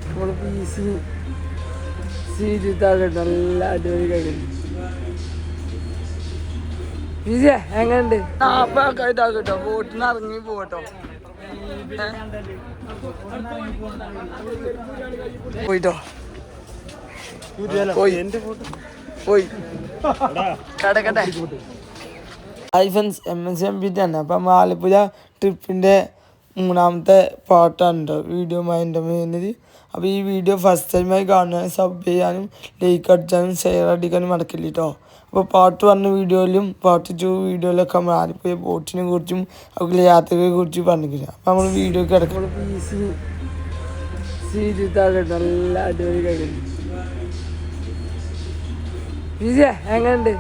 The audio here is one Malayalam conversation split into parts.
നമ്മൾ പീസ് സീരിയത്താകട്ടെ നല്ല അടിപൊളി കഴിക്കുന്നു പീസിയെ എങ്ങനെയുണ്ട് ഇതാകട്ടോ ബോട്ടിന് ഇറങ്ങി പോകട്ടോ പോയിട്ടോ പോയി കടക്കട്ടെ ഹായ് ഫ്രണ്ട്സ് MSMP തന്നെ അപ്പം നമ്മൾ ആലപ്പുഴ ട്രിപ്പിൻ്റെ മൂന്നാമത്തെ പാർട്ടാണ് കേട്ടോ വീഡിയോ എൻ്റെ ചെയ്യുന്നത്. അപ്പോൾ ഈ വീഡിയോ ഫസ്റ്റ് ടൈമായി കാണാനും സബ് ചെയ്യാനും ലൈക്ക് അടിച്ചാനും ഷെയർ അടിക്കാനും മറക്കില്ല കേട്ടോ. അപ്പോൾ പാർട്ട് 1 വീഡിയോയിലും പാർട്ട് 2 വീഡിയോയിലൊക്കെ നമ്മൾ ആലപ്പുഴ ബോട്ടിനെ കുറിച്ചും അതുപോലെ യാത്രകളെ കുറിച്ചും പറഞ്ഞിട്ടില്ല. അപ്പോൾ നമ്മൾ വീഡിയോ കിടക്കും സീരിയത്താകട്ടെ നല്ല അടിപൊളി കഴിക്കുന്നു പീസിയെ എങ്ങനെയുണ്ട്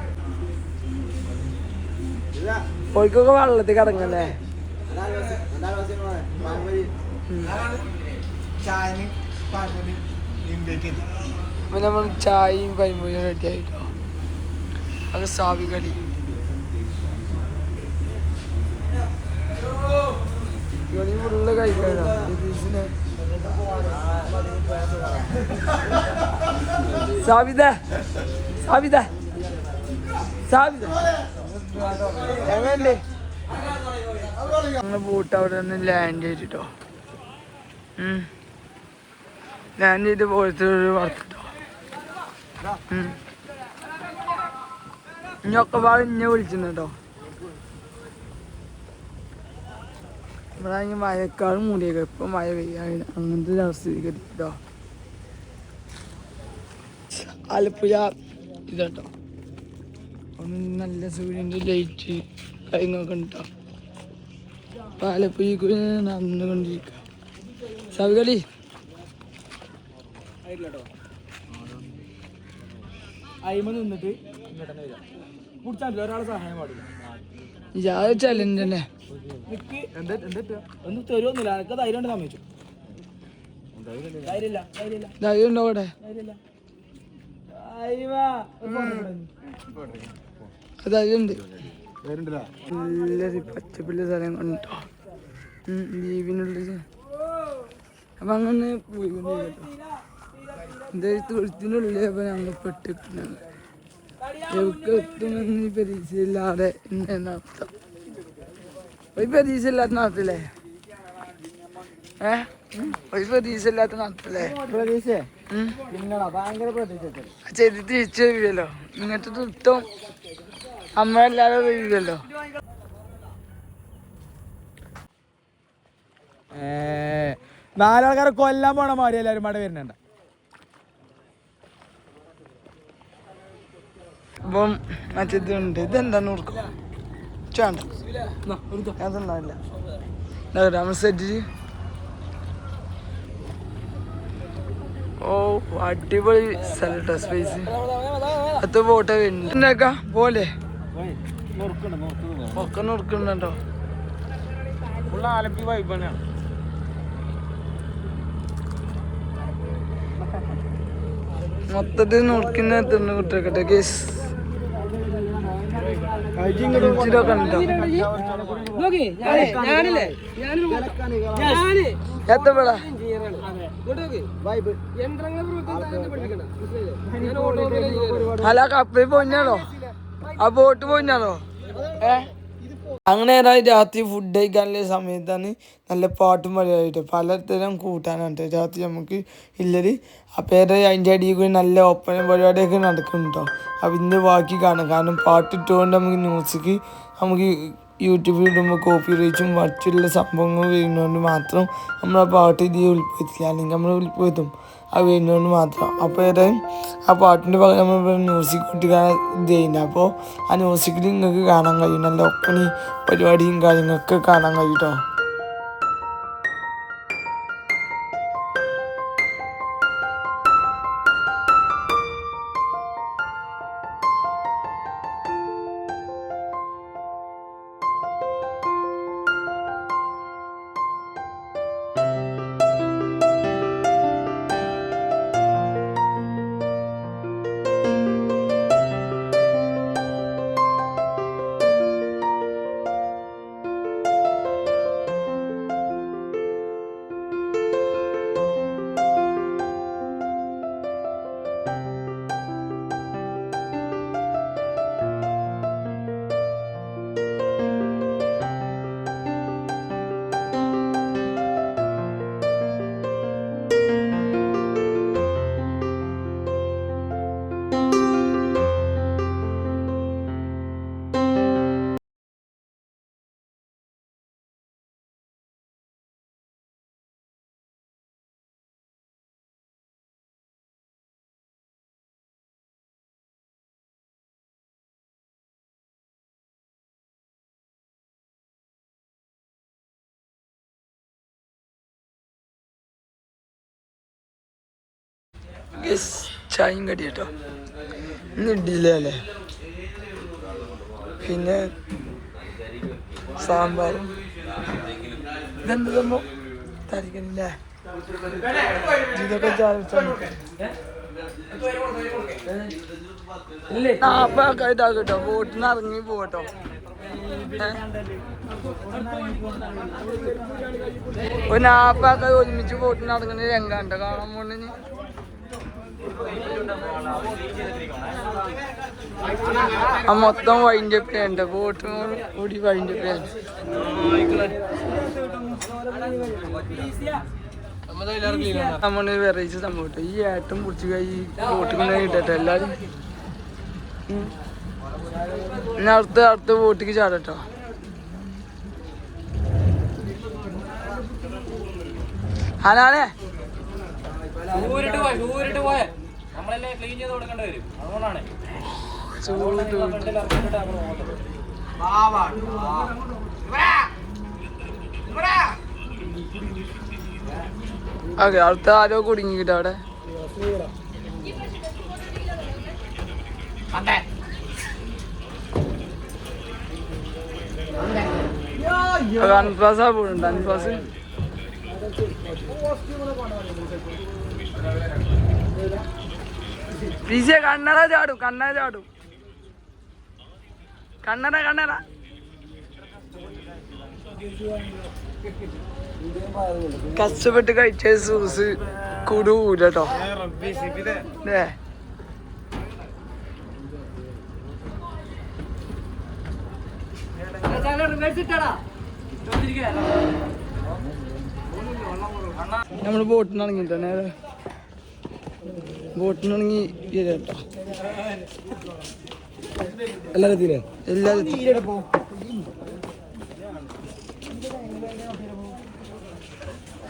കോഴിക്കൊക്കെ വെള്ളത്തിൽ കിടങ്ങല്ലേ അപ്പൊ നമ്മൾ ചായയും കരിമ്പൂരും റെഡി ആയിട്ടോ. അത് സാവി കടി ഫുള്ള് കഴിക്കാനോ സാവിത സാവിത സാവിത എങ്ങനെയുണ്ട് ഞങ്ങൾ ബോട്ട് അവിടെ നിന്ന് ലാൻഡ് ചെയ്തിട്ടോ ലാൻഡ് ചെയ്ത് പോലത്തെ വളർത്തിട്ടോ ഇനിയൊക്കെ പാട് ഇന്നെ വിളിച്ചിട്ടോ. ഇവിടെ ആണെങ്കിൽ മഴക്കാളും മൂടിയേക്ക ഇപ്പം മഴ പെയ്യാനില്ല അങ്ങനത്തെ ഒരു അവസ്ഥയിലേക്ക് എത്തിട്ടോ. ആലപ്പുഴ ഇതാട്ടോ നല്ല സൂര്യൻ്റെ ലൈറ്റ് കാര്യങ്ങളൊക്കെ ഉണ്ടോ. അപ്പം ആലപ്പുഴ നടന്നുകൊണ്ടിരിക്കുക സവികളി അയിമ നിന്നിട്ട് ഒരാളെ സഹായം പാടില്ല ചലഞ്ച് തന്നെ ഒന്നും തരുമൊന്നുമില്ല അതൊക്കെ ധൈര്യം കൊണ്ട് സമ്മതിച്ചു ധൈര്യം ഉണ്ടോ അവിടെ ധൈര്യമുണ്ട് നല്ലൊരു പച്ചപ്പുള്ള സ്ഥലം കണ്ടോ ലീവിനുള്ളിൽ. അപ്പം അങ്ങനെ പോയിക്കൊണ്ടിരിക്കട്ടോ എന്തായാലും തൊഴുത്തിനുള്ളിൽ അപ്പം ഞങ്ങൾ പെട്ടിട്ടുണ്ട് എവിടെ എത്തുമെന്ന് പ്രതീക്ഷയില്ലാതെ നടത്താം ഒരു പ്രതീക്ഷയില്ലാത്ത നടത്തില്ലേ ഒരു പ്രതീക്ഷയില്ലാത്ത നടത്തില്ലേ ചെറിയ തിരിച്ചു വരില്ലല്ലോ ഇങ്ങനത്തെ തൃത്വം അമ്മയല്ലാതെ വരില്ലല്ലോ. നാലാൾക്കാരെ കൊല്ലാൻ പോണ മാതിരി എല്ലാവരും മഴ വരുന്നുണ്ട്. അപ്പം മറ്റേതുണ്ട് ഇതെന്താന്ന് കൊടുക്കും വേണ്ട അതൊന്നുമില്ല നമ്മൾ സെറ്റ്. ഓ അടിപൊളി സ്ഥലട്ടോ സ്പേസ് അത് പോട്ടെ വരുന്നുണ്ടാക്കാ പോലെ ഒക്കെ നോക്കുന്നുണ്ടോ ആലപ്പി വൈബാണ്. മൊത്തത്തിൽ നോക്കുന്ന തിന്നു കുട്ടിയൊക്കെ കേസ് ഒക്കെ ഉണ്ടോ എത്തപ്പെടാ അല്ല കപ്പയിൽ പോഞ്ഞാലോ ആ ബോട്ട് പോഞ്ഞാലോ അങ്ങനെ രാത്രി ഫുഡ് കഴിക്കാനുള്ള സമയത്താണ് നല്ല പാട്ടും പരിപാടിയിട്ട് പലതരം കൂട്ടാനാണ് രാത്രി നമുക്ക് ഇല്ലത്. അപ്പോൾ അതിൻ്റെ അടിയിൽ കൂടി നല്ല ഒപ്പന പരിപാടിയൊക്കെ നടക്കുന്നുണ്ടോ. അപ്പം ഇന്ന് ബാക്കി കാണാം കാരണം പാട്ടിട്ടുകൊണ്ട് നമുക്ക് മ്യൂസിക് നമുക്ക് യൂട്യൂബിൽ ഇടുമ്പോൾ കോപ്പി റീച്ചും മറ്റുള്ള സംഭവങ്ങൾ വരുന്നതുകൊണ്ട് മാത്രം നമ്മൾ ആ പാട്ട് ഇതിൽ ഉൾപ്പെടുത്തില്ല അല്ലെങ്കിൽ നമ്മൾ ഉൾപ്പെടുത്തും അത് വരുന്നതുകൊണ്ട് മാത്രം. അപ്പോൾ ഏതായാലും ആ പാട്ടിൻ്റെ പകരം നമ്മൾ മ്യൂസിക് കുട്ടിക്കാൻ ഇത് ചെയ്യുന്നത്. അപ്പോൾ ആ മ്യൂസിക്കിൽ നിങ്ങൾക്ക് കാണാൻ കഴിയും നല്ല ഒപ്പനി പരിപാടിയും കാര്യങ്ങളൊക്കെ കാണാൻ കഴിയും കേട്ടോ. ഗസ് ചായയും കടി കേട്ടോ. ഇന്ന് ഇഡ്ഡലി അല്ലേ, പിന്നെ സാമ്പാറും. ഇതെന്ത് സംഭവം തരിക്കണില്ലേ? ഇതൊക്കെ നാപ്പാക്കാ ഇതാക്കട്ടോ, ബോട്ടിന് ഇറങ്ങി പോകട്ടോ. ഒരു നാപ്പാക്ക ഒരുമിച്ച് ബോട്ടിന് ഇറങ്ങുന്ന രംഗാണ്ടോ കാണാൻ പോണിന്. ആ മൊത്തം വൈൻഡപ്പ് ചെയ്യണ്ട, ബോട്ട് കൂടി വൈൻഡപ്പ് ചെയ്യണ്ട. നമ്മള് വെറൈറ്റി സംഭവം ഈ ഏട്ടം പിടിച്ച് കൈ ബോട്ടിൽ കിട്ടട്ടെ എല്ലാരും. ഇനി അടുത്ത ബോട്ടിക്ക് ചാടട്ടോ. ഹനാനെ ഓക്കെ, അടുത്ത ആരോ കുടുങ്ങിക്കിട്ട അവിടെ. അൻഫാസാ പോണുണ്ട്. അൻഫാസ് പീസിയെ കണ്ണട ചാടും, കണ്ണട ചാടും, കണ്ണട. കഷ്ടപ്പെട്ട് കഴിച്ച സൂസ് കുടൂലട്ടോ. നമ്മള് ബോട്ടിനിറങ്ങിട്ടോ, നേരെ ബോട്ടിനിറങ്ങി കേട്ടോ. എല്ലാരും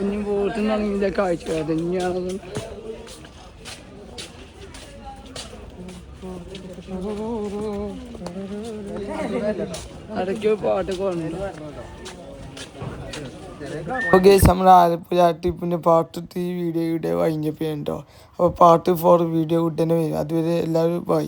ഇനി ബോട്ടിനിറങ്ങിയ കാഴ്ച തന്നെയാണത്. അടയ്ക്കോ പാട്ടൊക്കെ വന്നു. ഓക്കെ, നമ്മൾ ആലപ്പുഴ ട്രിപ്പിൻ്റെ പാർട്ട് 3 വീഡിയോ വൈൻഡപ്പ് ചെയ്യണം കേട്ടോ. അപ്പോൾ പാർട്ട് 4 വീഡിയോ ഉടനെ വരും. അതുവരെ എല്ലാവരും ബൈ.